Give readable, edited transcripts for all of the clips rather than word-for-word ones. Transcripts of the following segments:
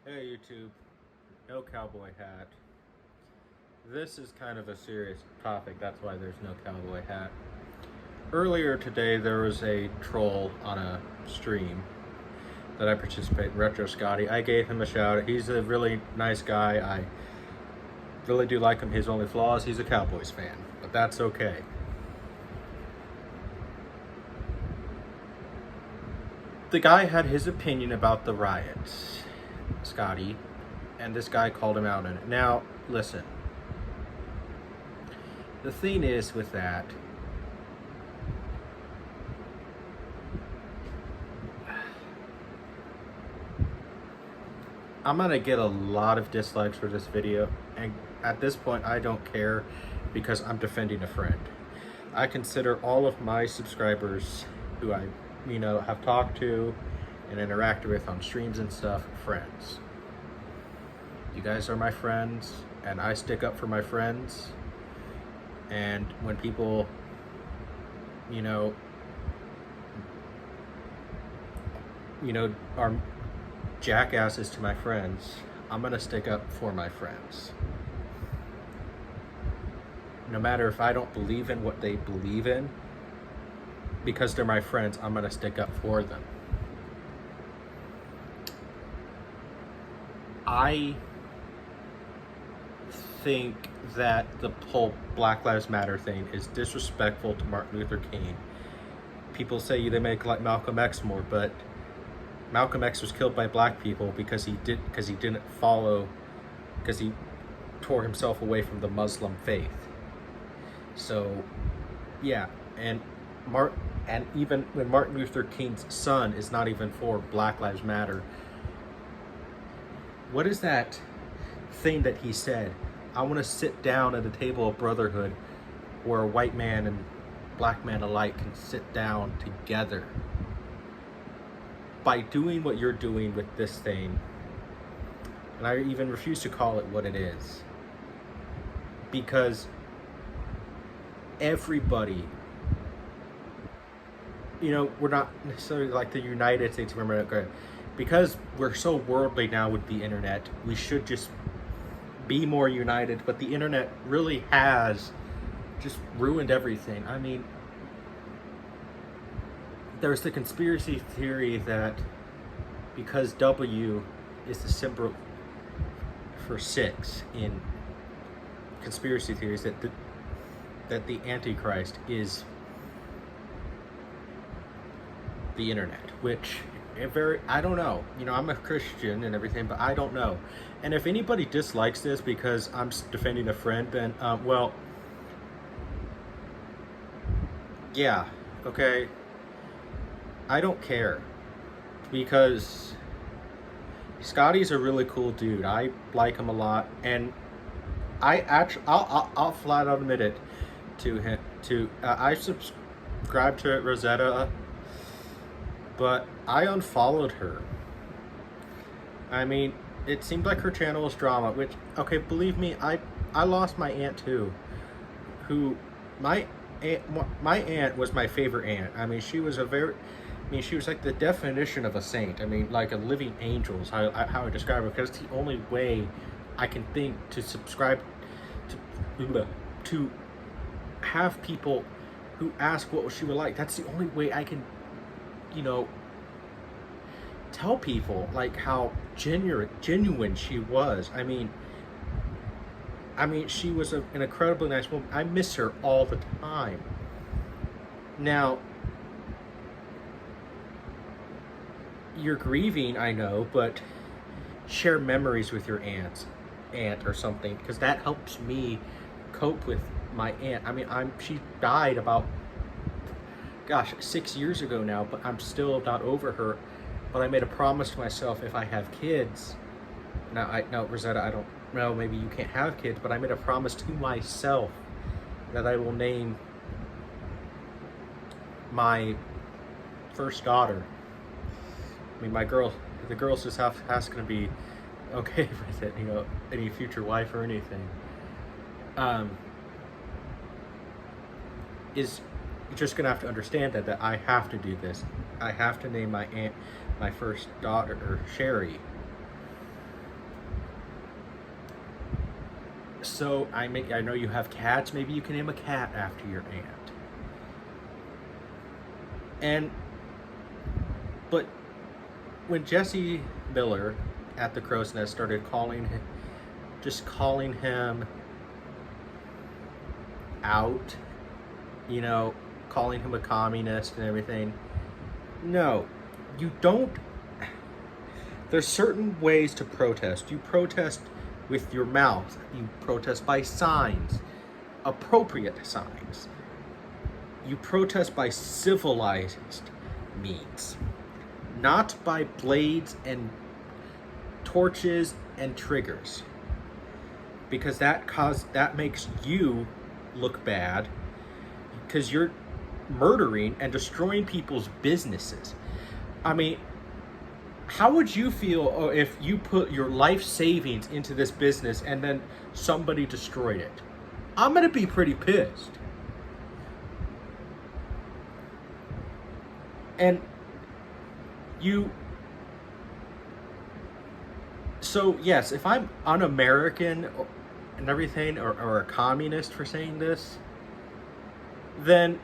Hey YouTube, no cowboy hat. This is kind of a serious topic, that's why there's no cowboy hat. Earlier today there was a troll on a stream that I participate in, Retro Scotty. I gave him a shout out. He's a really nice guy. I really do like him. His only flaw is he's a Cowboys fan, but that's okay. The guy had his opinion about the riots, Scotty, and this guy called him out on it. Now, listen. The thing is with that, I'm gonna get a lot of dislikes for this video, and at this point I don't care because I'm defending a friend. I consider all of my subscribers who I have talked to and interacted with on streams and stuff friends. You guys are my friends and I stick up for my friends, and when people are jackasses to my friends, I'm gonna stick up for my friends. No matter if I don't believe in what they believe in, because they're my friends, I'm gonna stick up for them. I think that the whole Black Lives Matter thing is disrespectful to Martin Luther King. People say they make like Malcolm X more, but Malcolm X was killed by black people because he tore himself away from the Muslim faith. So, yeah, and even when Martin Luther King's son is not even for Black Lives Matter, what is that thing that he said? I want to sit down at a table of brotherhood where a white man and black man alike can sit down together. By doing what you're doing with this thing, and I even refuse to call it what it is, because everybody, we're not necessarily like the United States of America, because we're so worldly now with the internet, we should just be more united, but the internet really has just ruined everything. I mean, there's the conspiracy theory that because W is the symbol for 6 in conspiracy theories, that the Antichrist is the internet, which I don't know. I'm a Christian and everything, but I don't know. And if anybody dislikes this because I'm defending a friend, then well, yeah, okay. I don't care, because Scotty's a really cool dude. I like him a lot, and I'll flat out admit it to him. I subscribed to Rosetta, but I unfollowed her. I mean, it seemed like her channel was drama, which, okay, believe me, I lost my aunt too. My aunt was my favorite aunt. I mean, she was she was like the definition of a saint. I mean, like a living angel is how I describe her, because it's the only way I can think to subscribe to have people who ask what she would like. That's the only way I can, tell people like how genuine she was. I mean, she was an incredibly nice woman. I miss her all the time. Now, you're grieving, I know, but share memories with your aunt or something, because that helps me cope with my aunt. I mean, she died about 6 years ago now, but I'm still not over her. But I made a promise to myself, if I have kids, now Rosetta, I don't know, maybe you can't have kids, but I made a promise to myself that I will name my first daughter, I mean, the girl's just has to be okay with it, any future wife or anything, is just gonna have to understand that I have to do this. I have to name my first daughter Sherry, So I know you have cats. Maybe you can name a cat after your aunt. And but when Jesse Miller at the Crow's Nest started calling him out, calling him a communist and everything. No, you don't. There's certain ways to protest. You protest with your mouth. You protest by signs, appropriate signs. You protest by civilized means, not by blades and torches and triggers, because that makes you look bad, because you're murdering and destroying people's businesses. I mean, how would you feel if you put your life savings into this business and then somebody destroyed it? I'm gonna be pretty pissed. And so yes, if I'm un-American and everything, or a communist for saying this, then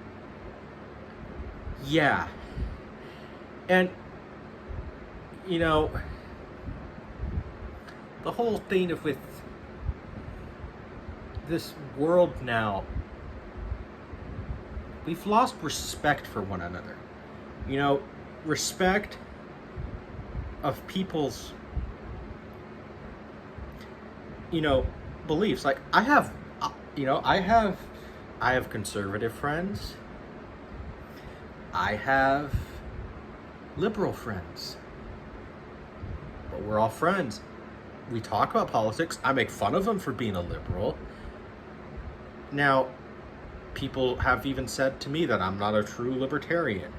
yeah. And the whole thing with this world now, we've lost respect for one another. Respect of people's beliefs. Like I have conservative friends, I have liberal friends, but we're all friends. We talk about politics. I make fun of them for being a liberal. Now, people have even said to me that I'm not a true libertarian.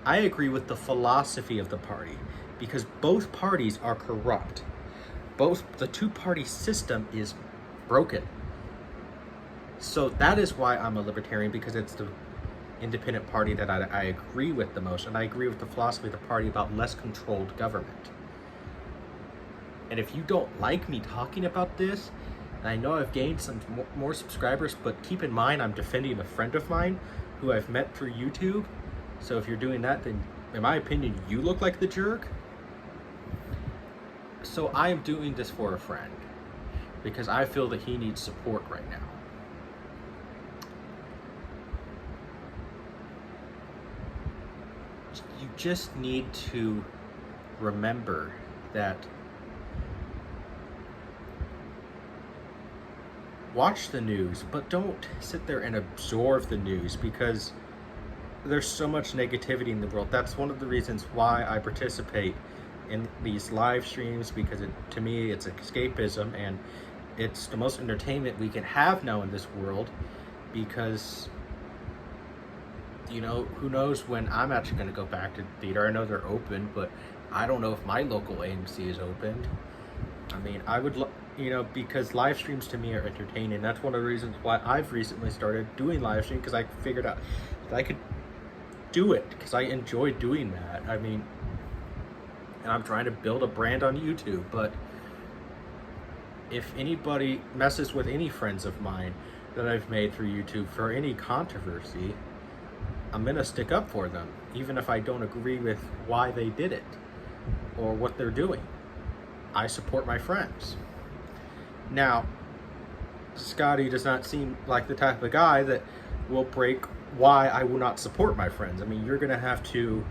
I agree with the philosophy of the party, because both parties are corrupt. The two-party system is broken. So that is why I'm a libertarian, because it's the independent party that I agree with the most, and I agree with the philosophy of the party about less controlled government. And if you don't like me talking about this, and I know I've gained some more subscribers, but keep in mind I'm defending a friend of mine who I've met through YouTube. So if you're doing that, then in my opinion, you look like the jerk. So I am doing this for a friend, because I feel that he needs support right now. You just need to remember that watch the news, but don't sit there and absorb the news, because there's so much negativity in the world. That's one of the reasons why I participate in these live streams, because to me it's escapism, and it's the most entertainment we can have now in this world, because who knows when I'm actually going to go back to the theater. I know they're open, but I don't know if my local AMC is open. I mean, I would because live streams to me are entertaining. That's one of the reasons why I've recently started doing live stream, because I figured out that I could do it, because I enjoy doing that. I mean, and I'm trying to build a brand on YouTube, but if anybody messes with any friends of mine that I've made through YouTube for any controversy, I'm gonna stick up for them, even if I don't agree with why they did it or what they're doing. I support my friends. Now, Scotty does not seem like the type of guy that will break why I will not support my friends. I mean, you're gonna have to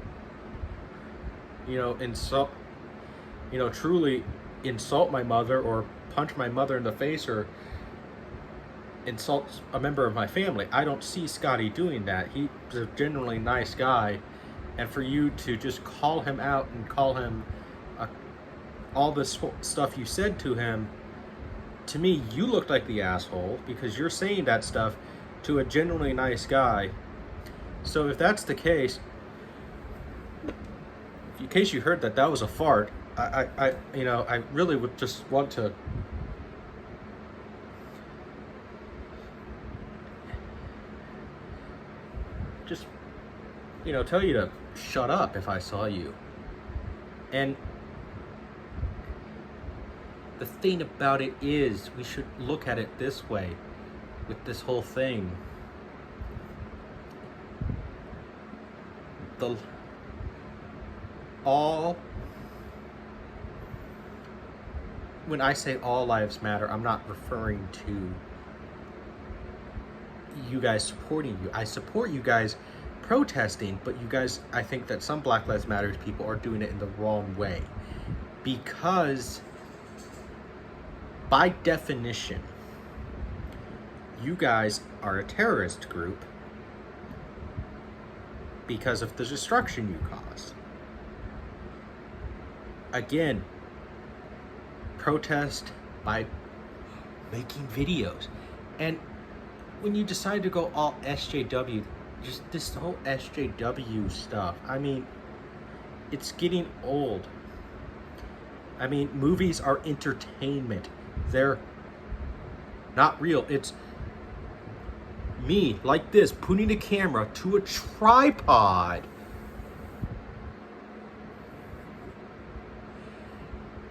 truly insult my mother, or punch my mother in the face, or insult a member of my family. I don't see Scotty doing that. He's a genuinely nice guy, and for you to just call him out and call him all this stuff you said to him, to me, you look like the asshole, because you're saying that stuff to a genuinely nice guy. So if that's the case, in case you heard that was a fart, I really would just want to just tell you to shut up if I saw you. And the thing about it is, we should look at it this way with this whole thing. When I say all lives matter, I'm not referring to you guys supporting you. I support you guys protesting, but you guys, I think that some Black Lives Matter people are doing it in the wrong way. Because, by definition, you guys are a terrorist group because of the destruction you cause. Again, protest by making videos. And when you decide to go all SJW, just this whole SJW stuff, I mean, it's getting old. I mean, movies are entertainment. They're not real. It's me, like this, putting a camera to a tripod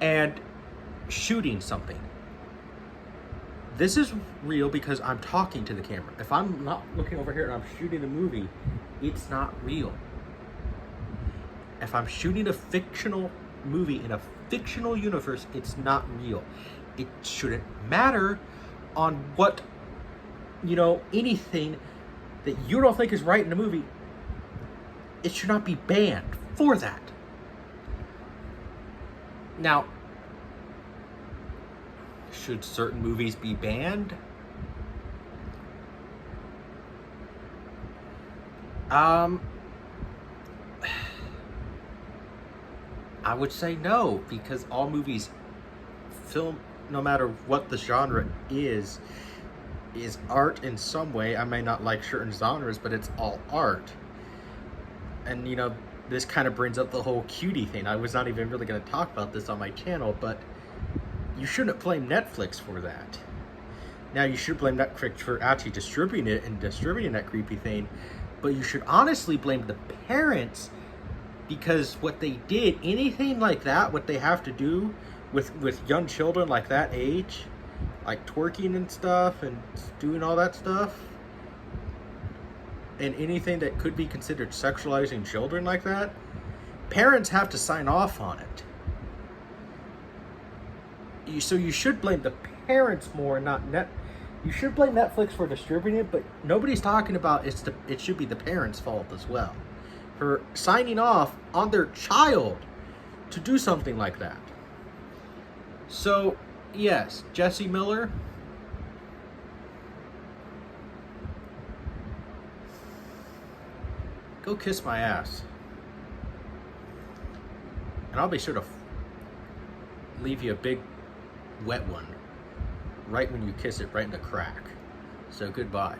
and shooting something. This is real because I'm talking to the camera. If I'm not looking over here and I'm shooting a movie, it's not real. If I'm shooting a fictional movie in a fictional universe, it's not real. It shouldn't matter on what, anything that you don't think is right in a movie. It should not be banned for that. Now, should certain movies be banned? I would say no, because all movies, film, no matter what the genre is art in some way. I may not like certain genres, but it's all art. And this kind of brings up the whole cutie thing. I was not even really going to talk about this on my channel, but you shouldn't blame Netflix for that. Now, you should blame Netflix for actually distributing it and distributing that creepy thing, but you should honestly blame the parents, because what they did, anything like that, what they have to do with young children like that age, like twerking and stuff and doing all that stuff, and anything that could be considered sexualizing children like that, parents have to sign off on it. So you should blame the parents more, not You should blame Netflix for distributing it, but nobody's talking about it should be the parents' fault as well for signing off on their child to do something like that. So, yes, Jesse Miller, go kiss my ass. And I'll be sure to leave you a big wet one right when you kiss it, right in the crack. So goodbye.